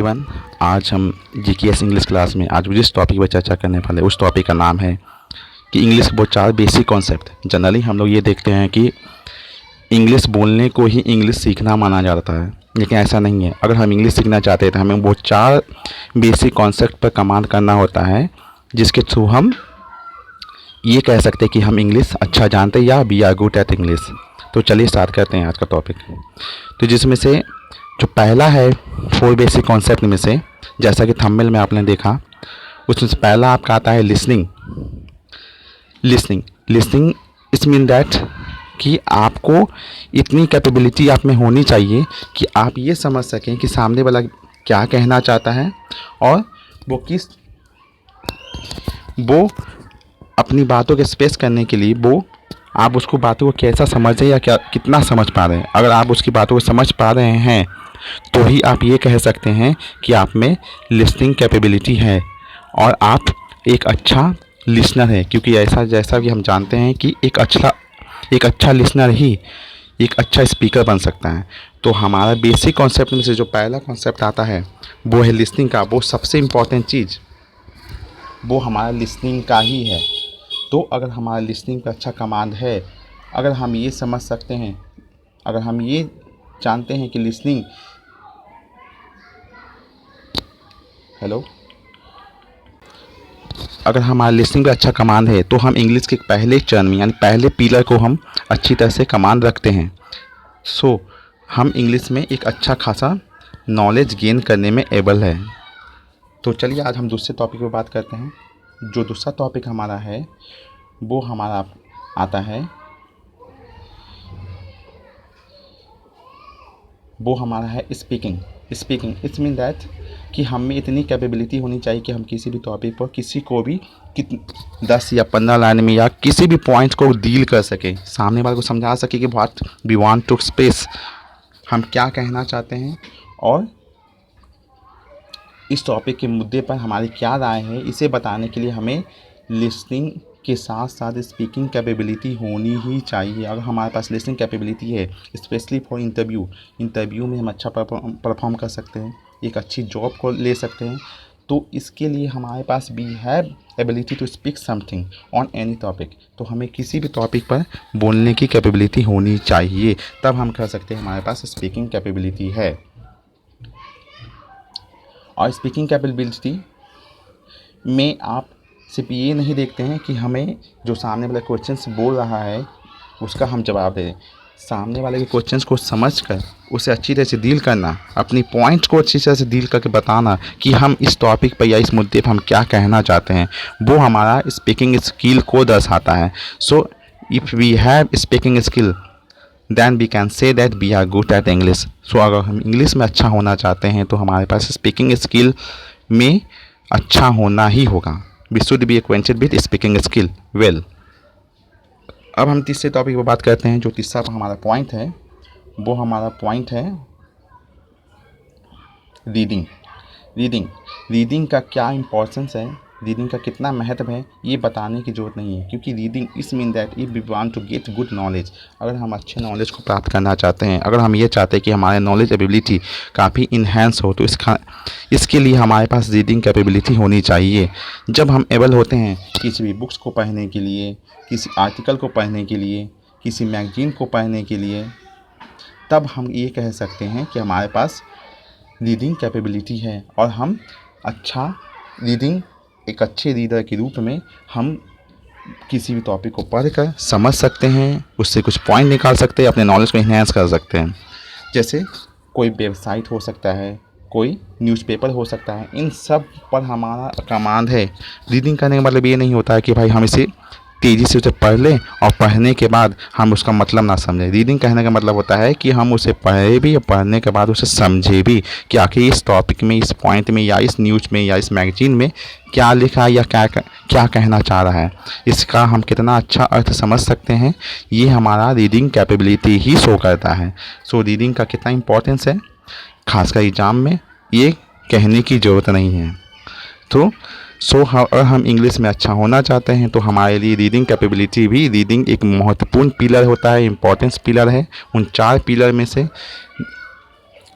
Everyone, आज हम GKS English class में आज जिस टॉपिक पर चर्चा करने वाले उस टॉपिक का नाम है कि इंग्लिश के वो 4 बेसिक कॉन्सेप्ट। जनरली हम लोग ये देखते हैं कि इंग्लिश बोलने को ही इंग्लिश सीखना माना जाता है, लेकिन ऐसा नहीं है। अगर हम इंग्लिश सीखना चाहते हैं तो हमें वो 4 बेसिक कॉन्सेप्ट पर कमांड करना होता है, जिसके थ्रू हम ये कह सकते हैं कि हम इंग्लिश अच्छा जानते हैं या we are good at English. तो चलिए स्टार्ट करते हैं आज का टॉपिक। तो जिसमें से जो पहला है 4 बेसिक कॉन्सेप्ट में से, जैसा कि थंबनेल में आपने देखा, उसमें से पहला आपका आता है लिसनिंग। लिसनिंग इस मीन दैट कि आपको इतनी कैपेबिलिटी आप में होनी चाहिए कि आप ये समझ सकें कि सामने वाला क्या कहना चाहता है और वो अपनी बातों के स्पेस करने के लिए आप उसको बातों को कैसा समझ रहे हैं या क्या कितना समझ पा रहे हैं। अगर आप उसकी बातों को समझ पा रहे हैं तो ही आप ये कह सकते हैं कि आप में लिसनिंग कैपेबिलिटी है और आप एक अच्छा लिसनर है, क्योंकि जैसा कि हम जानते हैं कि एक अच्छा लिसनर ही एक अच्छा स्पीकर बन सकता है। तो हमारा बेसिक कॉन्सेप्ट में से जो पहला कॉन्सेप्ट आता है वो है लिसनिंग का। वो सबसे इम्पॉर्टेंट चीज़ वो हमारा लिसनिंग का ही है। तो अगर हमारा लिसनिंग का अच्छा कमांड है, अगर हम ये समझ सकते हैं, अगर हम ये जानते हैं कि लिसनिंग अगर हमारा लिसनिंग पे अच्छा कमांड है तो हम इंग्लिश के पहले चरण में यानी पहले पिलर को हम अच्छी तरह से कमांड रखते हैं। सो हम इंग्लिश में एक अच्छा खासा नॉलेज गेन करने में एबल है। तो चलिए आज हम दूसरे टॉपिक पे बात करते हैं। जो दूसरा टॉपिक हमारा है वो हमारा आता है स्पीकिंग। इट्स मीन दैट कि हम में इतनी कैपेबिलिटी होनी चाहिए कि हम किसी भी टॉपिक पर किसी को भी 10 या 15 लाइन में या किसी भी पॉइंट को डील कर सके, सामने वाले को समझा सके कि what we want to express, हम क्या कहना चाहते हैं और इस टॉपिक के मुद्दे पर हमारी क्या राय है, इसे बताने के लिए हमें लिसनिंग के साथ साथ स्पीकिंग कैपेबिलिटी होनी ही चाहिए। अगर हमारे पास लिसनिंग कैपेबिलिटी है, स्पेशली फॉर इंटरव्यू में हम अच्छा परफॉर्म कर सकते हैं, एक अच्छी जॉब को ले सकते हैं। तो इसके लिए हमारे पास we have ability to speak something on any topic. तो हमें किसी भी टॉपिक पर बोलने की कैपेबिलिटी होनी चाहिए, तब हम कह सकते हैं हमारे पास स्पीकिंग कैपेबिलिटी है। और स्पीकिंग कैपेबिलिटी में आप सिर्फ ये नहीं देखते हैं कि हमें जो सामने वाला क्वेश्चन बोल रहा है उसका हम जवाब दें। सामने वाले के क्वेश्चंस को समझकर उसे अच्छी तरह से डील करना, अपनी पॉइंट्स को अच्छी तरह से डील करके बताना कि हम इस टॉपिक पर या इस मुद्दे पर हम क्या कहना चाहते हैं, वो हमारा स्पीकिंग स्किल को दर्शाता है। So if we have speaking skill then we can say that we are good at English. So अगर हम इंग्लिश में अच्छा होना चाहते हैं तो हमारे पास स्पीकिंग स्किल में अच्छा होना ही होगा। We should be acquainted with speaking skill well. अब हम तीसरे टॉपिक पर बात करते हैं। जो तीसरा हमारा पॉइंट है वो हमारा पॉइंट है रीडिंग का क्या इम्पोर्टेंस है, रीडिंग का कितना महत्व है, ये बताने की ज़रूरत नहीं है, क्योंकि reading is mean that if we want to get good knowledge, अगर हम अच्छे नॉलेज को प्राप्त करना चाहते हैं, अगर हम ये चाहते हैं कि हमारे नॉलेज एबिलिटी काफ़ी इन्हेंस हो, तो इसके लिए हमारे पास रीडिंग कैपेबिलिटी होनी चाहिए। जब हम एबल होते हैं किसी भी बुक्स को पढ़ने के लिए, किसी आर्टिकल को पढ़ने के लिए, किसी मैगजीन को पढ़ने के लिए, तब हम ये कह सकते हैं कि हमारे पास रीडिंग कैपेबिलिटी है और हम एक अच्छे रीडर के रूप में हम किसी भी टॉपिक को पढ़कर समझ सकते हैं, उससे कुछ पॉइंट निकाल सकते हैं, अपने नॉलेज को इन्हेंस कर सकते हैं। जैसे कोई वेबसाइट हो सकता है, कोई न्यूज़पेपर हो सकता है, इन सब पर हमारा कमांड है। रीडिंग करने का मतलब ये नहीं होता है कि भाई हम इसे तेज़ी से उसे पढ़ लें और पढ़ने के बाद हम उसका मतलब ना समझें। रीडिंग कहने का मतलब होता है कि हम उसे पढ़े भी और पढ़ने के बाद उसे समझे भी कि आखिर इस टॉपिक में, इस पॉइंट में या इस न्यूज़ में या इस मैगजीन में क्या लिखा है या क्या कहना चाह रहा है, इसका हम कितना अच्छा अर्थ समझ सकते हैं, ये हमारा रीडिंग कैपेबिलिटी ही शो करता है। सो रीडिंग का कितना इम्पोर्टेंस है, खासकर एग्ज़ाम में ये कहने की ज़रूरत नहीं है। तो अगर हम इंग्लिश में अच्छा होना चाहते हैं तो हमारे लिए रीडिंग कैपेबिलिटी भी, रीडिंग एक महत्वपूर्ण पिलर होता है, इम्पोर्टेंस पिलर है। उन 4 पिलर में से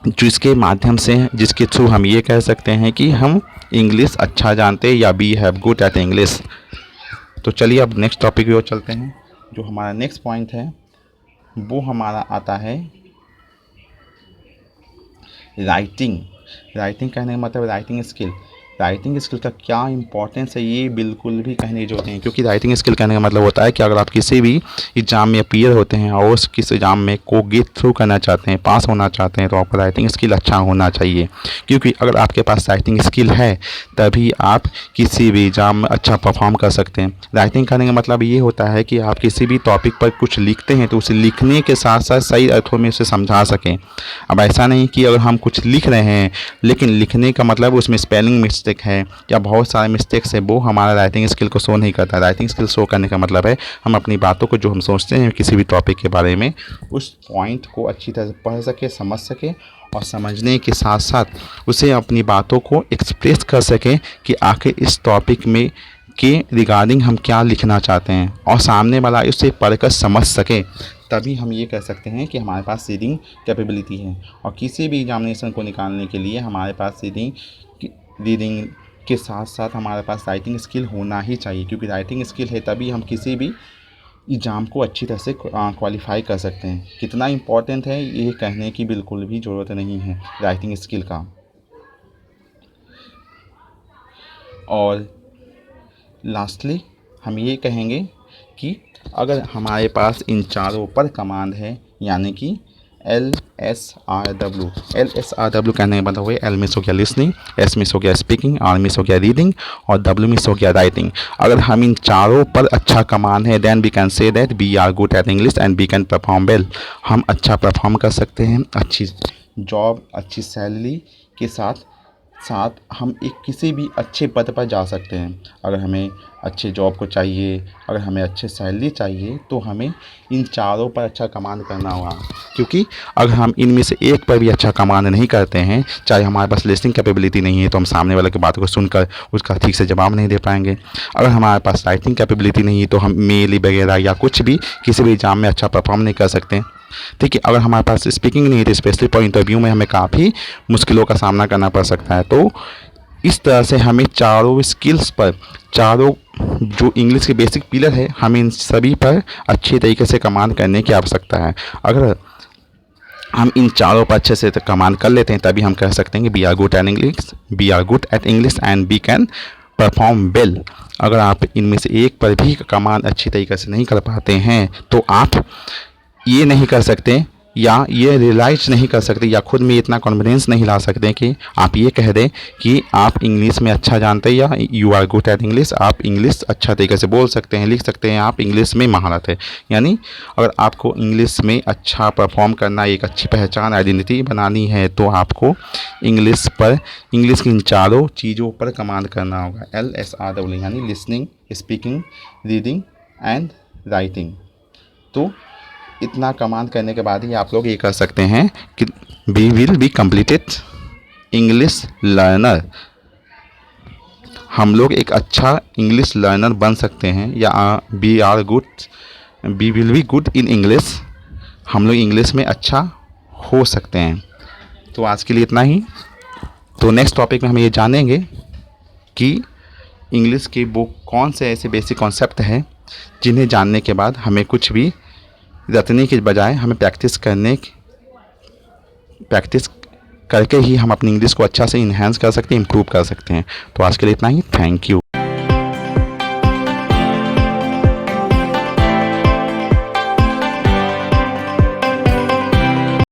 जिसके माध्यम से, जिसके थ्रू हम ये कह सकते हैं कि हम इंग्लिश अच्छा जानते हैं या we have good at English. तो चलिए अब नेक्स्ट टॉपिक की ओर चलते हैं। जो हमारा नेक्स्ट पॉइंट है वो हमारा आता है राइटिंग। राइटिंग कहने का मतलब राइटिंग स्किल। राइटिंग स्किल का क्या इंपॉर्टेंस है ये बिल्कुल भी कहने की जरूरत नहीं है, क्योंकि राइटिंग स्किल कहने का मतलब होता है कि अगर आप किसी भी एग्ज़ाम में अपीयर होते हैं और उस किस एग्ज़ाम में को गेट थ्रू करना चाहते हैं, पास होना चाहते हैं, तो आपका राइटिंग स्किल अच्छा होना चाहिए। क्योंकि अगर आपके पास राइटिंग स्किल है तभी आप किसी भी एग्ज़ाम में अच्छा परफॉर्म कर सकते हैं। राइटिंग करने का मतलब ये होता है कि आप किसी भी टॉपिक पर कुछ लिखते हैं तो उसे लिखने के साथ साथ सही अर्थों में उसे समझा सकें। अब ऐसा नहीं कि अगर हम कुछ लिख रहे हैं लेकिन लिखने का मतलब उसमें स्पेलिंग मिस्टेक है या बहुत सारे मिस्टेक्स है, वो हमारा राइटिंग स्किल को शो नहीं करता। राइटिंग स्किल शो करने का मतलब है हम अपनी बातों को, जो हम सोचते हैं किसी भी टॉपिक के बारे में, उस पॉइंट को अच्छी तरह से पढ़ सके, समझ सके और समझने के साथ साथ उसे अपनी बातों को एक्सप्रेस कर सके कि आखिर इस टॉपिक में के रिगार्डिंग हम क्या लिखना चाहते हैं और सामने वाला उसे पढ़कर समझ सके। तभी हम ये कह सकते हैं कि हमारे पास रीडिंग कैपेबिलिटी है। और किसी भी एग्जामिनेशन को निकालने के लिए हमारे पास रीडिंग के साथ साथ हमारे पास राइटिंग स्किल होना ही चाहिए, क्योंकि राइटिंग स्किल है तभी हम किसी भी एग्ज़ाम को अच्छी तरह से क्वालिफाई कर सकते हैं। कितना इम्पोर्टेंट है ये कहने की बिल्कुल भी ज़रूरत नहीं है राइटिंग स्किल का। और लास्टली हम ये कहेंगे कि अगर हमारे पास इन चारों पर कमांड है, यानी कि LSRW। LSRW कहने का मतलब हुआ L मिस हो गया लिसनिंग, S मिस हो गया स्पीकिंग, R मिस हो गया रीडिंग और W मिस हो गया राइटिंग। अगर हम इन चारों पर अच्छा कमांड है then we can say that we are good at English and we can perform well. हम अच्छा परफॉर्म कर सकते हैं, अच्छी जॉब, अच्छी सैलरी के साथ साथ हम एक किसी भी अच्छे पद पर जा सकते हैं। अगर हमें अच्छे जॉब को चाहिए, अगर हमें अच्छे सैलरी चाहिए, तो हमें इन चारों पर अच्छा कमांड करना होगा। क्योंकि अगर हम इनमें से एक पर भी अच्छा कमांड नहीं करते हैं, चाहे हमारे पास लिसनिंग कैपेबिलिटी नहीं है तो हम सामने वाले की बात को सुनकर उसका ठीक से जवाब नहीं दे पाएंगे। अगर हमारे पास राइटिंग कैपेबिलिटी नहीं है तो हम मेल वगैरह या कुछ भी किसी भी एग्ज़ाम में अच्छा परफॉर्म नहीं कर सकते। ठीक है, अगर हमारे पास स्पीकिंग नहीं है तो स्पेशली फॉर इंटरव्यू में हमें काफ़ी मुश्किलों का सामना करना पड़ सकता है। तो इस तरह से हमें चारों स्किल्स पर, चारों जो इंग्लिश के बेसिक पिलर है, हमें इन सभी पर अच्छे तरीके से कमांड करने की आवश्यकता है। अगर हम इन चारों पर अच्छे से कमांड कर लेते हैं तभी हम कह सकते हैं कि we are good at English, we are good at English and we can perform well. अगर आप इनमें से एक पर भी कमांड अच्छी तरीके से नहीं कर पाते हैं तो आप ये नहीं कर सकते या ये रियलाइज नहीं कर सकते या खुद में इतना कॉन्फिडेंस नहीं ला सकते कि आप ये कह दें कि आप इंग्लिश में अच्छा जानते हैं या you are good at English, आप इंग्लिश अच्छा तरीके से बोल सकते हैं, लिख सकते हैं, आप इंग्लिश में महारत है। यानी अगर आपको इंग्लिश में अच्छा परफॉर्म करना, एक अच्छी पहचान, आइडेंटिटी बनानी है तो आपको इंग्लिश पर, इंग्लिश की इन चारों चीज़ों पर कमांड करना होगा। LSRW यानी listening, speaking, reading and writing. तो इतना कमांड करने के बाद ही आप लोग ये कर सकते हैं कि we will be completed English learner. हम लोग एक अच्छा इंग्लिश लर्नर बन सकते हैं या we are good, we will be good in English. हम लोग इंग्लिश में अच्छा हो सकते हैं। तो आज के लिए इतना ही। तो नेक्स्ट टॉपिक में हम ये जानेंगे कि इंग्लिश के वो कौन से ऐसे बेसिक कॉन्सेप्ट हैं जिन्हें जानने के बाद हमें कुछ भी रटने के बजाय हमें प्रैक्टिस करके ही हम अपनी इंग्लिश को अच्छा से इन्हेंस कर सकते हैं, इम्प्रूव कर सकते हैं। तो आज के लिए इतना ही। Thank you.